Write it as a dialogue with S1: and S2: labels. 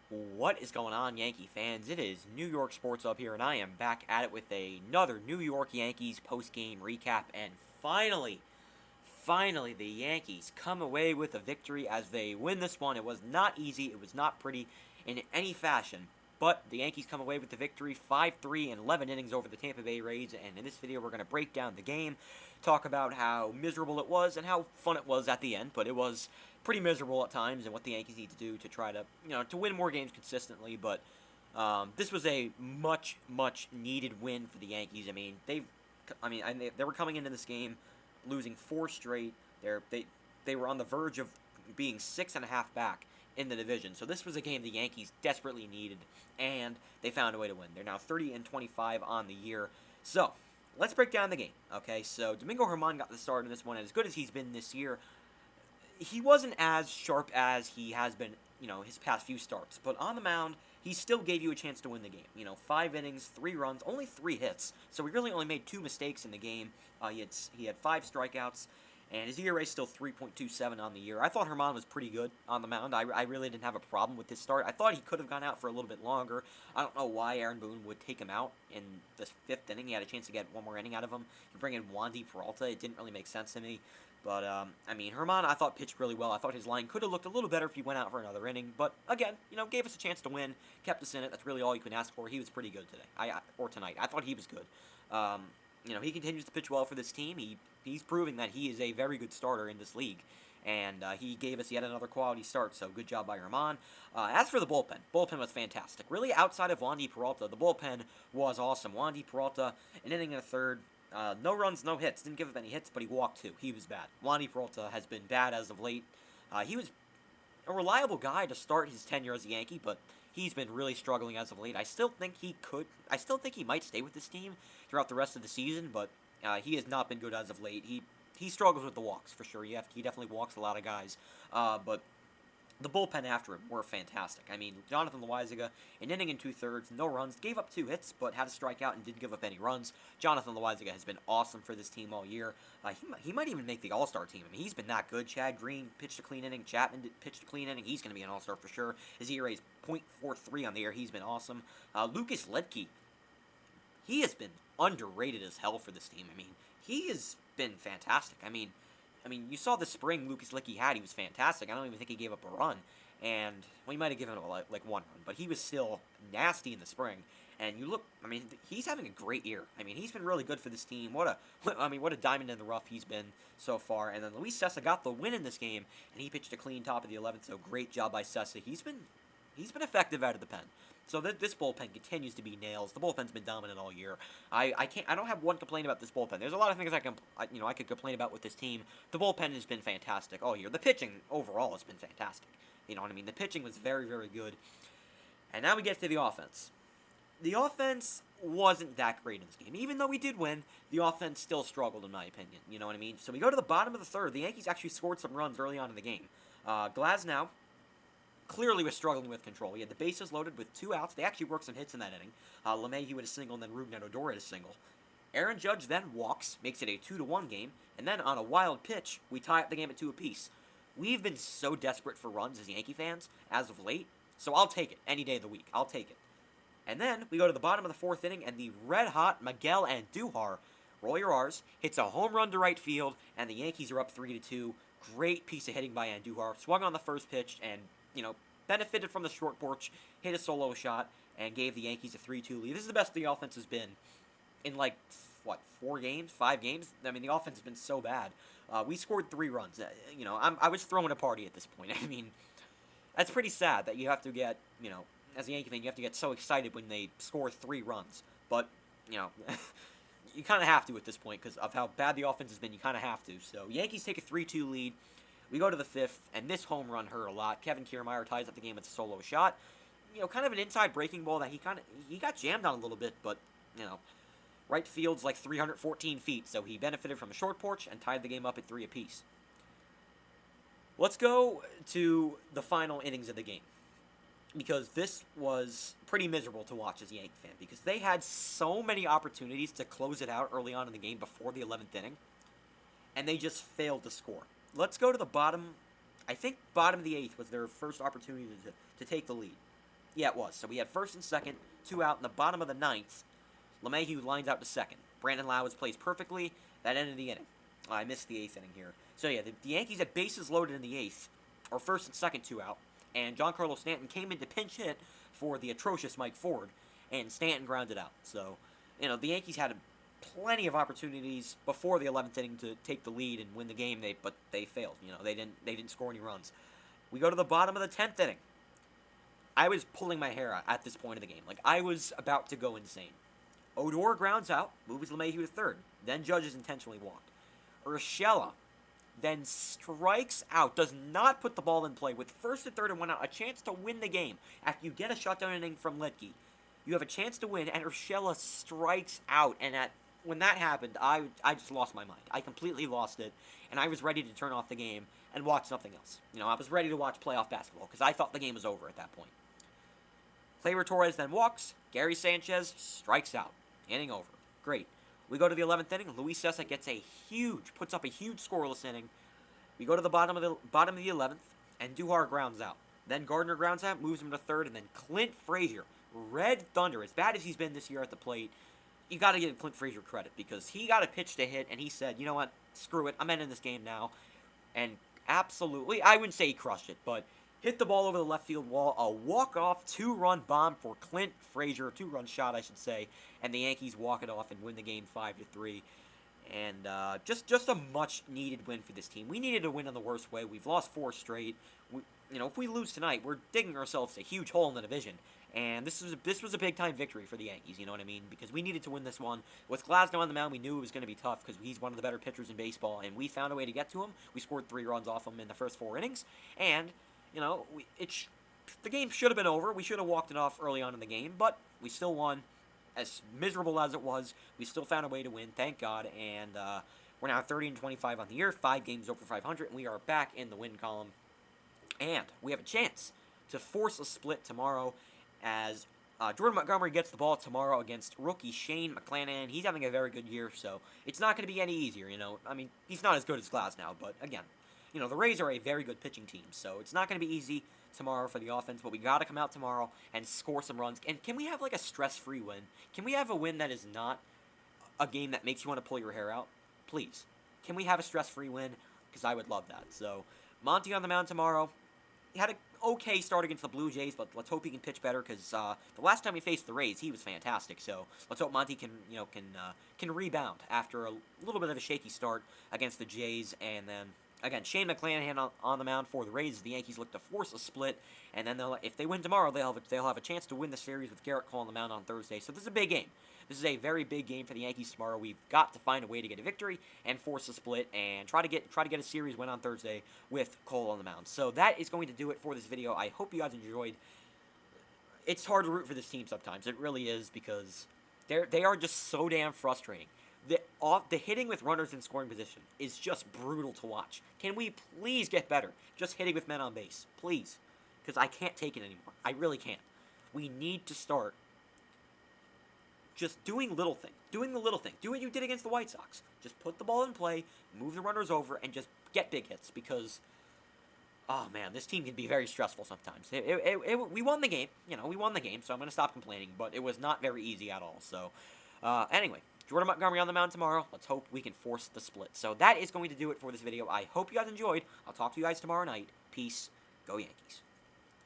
S1: What is going on, Yankee fans? It is New York Sports up here, and I am back at it with another New York Yankees post-game recap. And finally, the Yankees come away with a victory as they win this one. It was not easy, it was not pretty in any fashion, but the Yankees come away with the victory 5-3 in 11 innings over the Tampa Bay Rays. And in this video, we're going to break down the game, talk about how miserable it was and how fun it was at the end, but it was pretty miserable at times and what the Yankees need to do to try to, to win more games consistently. But this was a much needed win for the Yankees. They were coming into this game losing 4 straight. They were on the verge of being 6.5 back in the division. So this was a game the Yankees desperately needed, and they found a way to win. They're now 30-25 on the year. So let's break down the game. Okay, so Domingo Germán got the start in this one, and as good as he's been this year, he wasn't as sharp as he has been, his past few starts. But on the mound, he still gave you a chance to win the game. 5 innings, 3 runs, only 3 hits. So he really only made 2 mistakes in the game. He had 5 strikeouts, and his ERA is still 3.27 on the year. I thought Germán was pretty good on the mound. I really didn't have a problem with his start. I thought he could have gone out for a little bit longer. I don't know why Aaron Boone would take him out in the 5th inning. He had a chance to get one more inning out of him. You bring in Wandy Peralta. It didn't really make sense to me. But, Germán, I thought pitched really well. I thought his line could have looked a little better if he went out for another inning. But, again, gave us a chance to win, kept us in it. That's really all you can ask for. He was pretty good today, or tonight. I thought he was good. He continues to pitch well for this team. He's proving that he is a very good starter in this league. And he gave us yet another quality start, so good job by Germán. As for the bullpen was fantastic. Really, outside of Wandy Peralta, the bullpen was awesome. Wandy Peralta, an inning and a third. No runs, no hits. Didn't give up any hits, but he walked 2. He was bad. Wandy Peralta has been bad as of late. He was a reliable guy to start his tenure as a Yankee, but he's been really struggling as of late. I still think he might stay with this team throughout the rest of the season, but he has not been good as of late. He struggles with the walks, for sure. He definitely walks a lot of guys. But the bullpen after him were fantastic. Jonathan Loaisiga, an inning and 2/3, no runs, gave up 2 hits, but had a strikeout and didn't give up any runs. Jonathan Loaisiga has been awesome for this team all year. He might even make the All-Star team. He's been that good. Chad Green pitched a clean inning. Chapman pitched a clean inning. He's going to be an All-Star for sure. His ERA is .43 on the year. He's been awesome. Lucas Ledke, he has been underrated as hell for this team. He has been fantastic. You saw the spring Lucas Ledke had. He was fantastic. I don't even think he gave up a run. And, he might have given him like 1 run, but he was still nasty in the spring. And you look, he's having a great year. He's been really good for this team. What a diamond in the rough he's been so far. And then Luis Cessa got the win in this game, and he pitched a clean top of the 11th, so great job by Cessa. He's been effective out of the pen. So this bullpen continues to be nails. The bullpen's been dominant all year. I don't have one complaint about this bullpen. There's a lot of things I could complain about with this team. The bullpen has been fantastic all year. The pitching overall has been fantastic. The pitching was very, very good. And now we get to the offense. The offense wasn't that great in this game. Even though we did win, the offense still struggled, in my opinion. So we go to the bottom of the 3rd. The Yankees actually scored some runs early on in the game. Glasnow clearly was struggling with control. He had the bases loaded with 2 outs. They actually worked some hits in that inning. LeMahieu had a single, and then Rougned Odor had a single. Aaron Judge then walks, makes it a 2-1 game, and then on a wild pitch, we tie up the game at 2 apiece. We've been so desperate for runs as Yankee fans as of late, so I'll take it any day of the week. I'll take it. And then we go to the bottom of the 4th inning, and the red-hot Miguel Andujar, roll your R's, hits a home run to right field, and the Yankees are up 3-2. Great piece of hitting by Andujar. Swung on the first pitch, and benefited from the short porch, hit a solo shot, and gave the Yankees a 3-2 lead. This is the best the offense has been in, 4 games, 5 games? The offense has been so bad. We scored 3 runs. I was throwing a party at this point. That's pretty sad that you have to get, as a Yankee fan, you have to get so excited when they score 3 runs. But, you kind of have to at this point because of how bad the offense has been. You kind of have to. So, Yankees take a 3-2 lead. We go to the 5th, and this home run hurt a lot. Kevin Kiermaier ties up the game with a solo shot. Kind of an inside breaking ball that he got jammed on a little bit, but, right field's 314 feet, so he benefited from a short porch and tied the game up at 3 apiece. Let's go to the final innings of the game, because this was pretty miserable to watch as a Yankee fan, because they had so many opportunities to close it out early on in the game before the 11th inning, and they just failed to score. Let's go to the bottom. I think bottom of the 8th was their first opportunity to take the lead. Yeah, it was. So we had first and second, 2 out in the bottom of the ninth. LeMahieu lines out to second. Brandon Lauer plays perfectly. That ended the inning. I missed the 8th inning here. So yeah, the Yankees had bases loaded in the 8th, or first and second, 2 out. And Giancarlo Stanton came in to pinch hit for the atrocious Mike Ford, and Stanton grounded out. So, the Yankees had plenty of opportunities before the 11th inning to take the lead and win the game, but they failed. They didn't score any runs. We go to the bottom of the 10th inning. I was pulling my hair out at this point of the game. Like, I was about to go insane. Odor grounds out, moves LeMahieu to third. Then Judge intentionally walked. Urshela then strikes out, does not put the ball in play with first and third and 1 out, a chance to win the game. After you get a shutdown inning from Litke, you have a chance to win, and Urshela strikes out. And when that happened, I just lost my mind. I completely lost it, and I was ready to turn off the game and watch something else. I was ready to watch playoff basketball because I thought the game was over at that point. Gleyber Torres then walks. Gary Sanchez strikes out. Inning over. Great. We go to the 11th inning. Luis Cessa puts up a huge scoreless inning. We go to the bottom of the 11th, and Duhar grounds out. Then Gardner grounds out, moves him to third, and then Clint Frazier, Red Thunder, as bad as he's been this year at the plate, you got to give Clint Frazier credit because he got a pitch to hit, and he said, you know what, screw it, I'm ending this game now. And absolutely, I wouldn't say he crushed it, but hit the ball over the left field wall, a walk-off 2-run bomb for Clint Frazier, 2-run shot, I should say, and the Yankees walk it off and win the game 5-3. And just a much-needed win for this team. We needed to win in the worst way. We've lost 4 straight. If we lose tonight, we're digging ourselves a huge hole in the division. And this was a big-time victory for the Yankees, you know what I mean? Because we needed to win this one. With Glasnow on the mound, we knew it was going to be tough because he's one of the better pitchers in baseball, and we found a way to get to him. We scored 3 runs off him in the first 4 innings, and the game should have been over. We should have walked it off early on in the game, but we still won. As miserable as it was, we still found a way to win, thank God, and we're now 30-25 on the year, 5 games over 500, and we are back in the win column. And we have a chance to force a split tomorrow as Jordan Montgomery gets the ball tomorrow against rookie Shane McClanahan. He's having a very good year, so it's not going to be any easier, I mean, he's not as good as Glasnow, but again, the Rays are a very good pitching team, so it's not going to be easy tomorrow for the offense, but we got to come out tomorrow and score some runs. And can we have, a stress-free win? Can we have a win that is not a game that makes you want to pull your hair out? Please. Can we have a stress-free win? Because I would love that. So, Monty on the mound tomorrow. He had an okay start against the Blue Jays, but let's hope he can pitch better because the last time we faced the Rays, he was fantastic. So let's hope Monty can rebound after a little bit of a shaky start against the Jays. And then again, Shane McClanahan on the mound for the Rays. The Yankees look to force a split, and then if they win tomorrow, they'll have a chance to win the series with Garrett Cole on the mound on Thursday. So this is a big game. This is a very big game for the Yankees tomorrow. We've got to find a way to get a victory and force a split and try to get a series win on Thursday with Cole on the mound. So that is going to do it for this video. I hope you guys enjoyed. It's hard to root for this team sometimes. It really is because they are just so damn frustrating. The hitting with runners in scoring position is just brutal to watch. Can we please get better? Just hitting with men on base. Please. Because I can't take it anymore. I really can't. We need to start just doing little things. Doing the little thing. Do what you did against the White Sox. Just put the ball in play, move the runners over, and just get big hits. Because, oh man, this team can be very stressful sometimes. We won the game. We won the game, so I'm going to stop complaining. But it was not very easy at all. So, anyway. Jordan Montgomery on the mound tomorrow. Let's hope we can force the split. So that is going to do it for this video. I hope you guys enjoyed. I'll talk to you guys tomorrow night. Peace. Go Yankees.